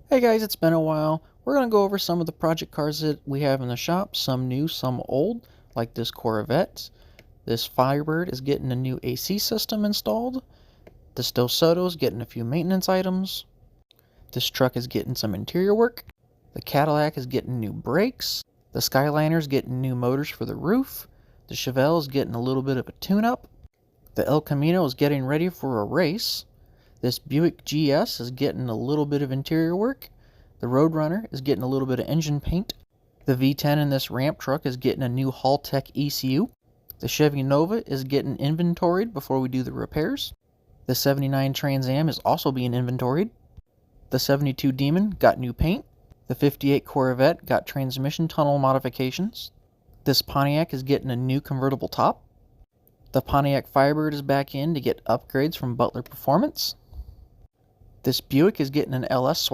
Hey guys, it's been a while. We're going to go over some of the project cars that we have in the shop, some new, some old, like this Corvette. This Firebird is getting a new AC system installed. This Dos Soto is getting a few maintenance items. This truck is getting some interior work. The Cadillac is getting new brakes. The Skyliner is getting new motors for the roof. The Chevelle is getting a little bit of a tune-up. The El Camino is getting ready for a race. This Buick GS is getting a little bit of interior work. The Roadrunner is getting a little bit of engine paint. The V10 in this ramp truck is getting a new Haltech ECU. The Chevy Nova is getting inventoried before we do the repairs. The 79 Trans Am is also being inventoried. The 72 Demon got new paint. The 58 Corvette got transmission tunnel modifications. This Pontiac is getting a new convertible top. The Pontiac Firebird is back in to get upgrades from Butler Performance. This Buick is getting an LS swap.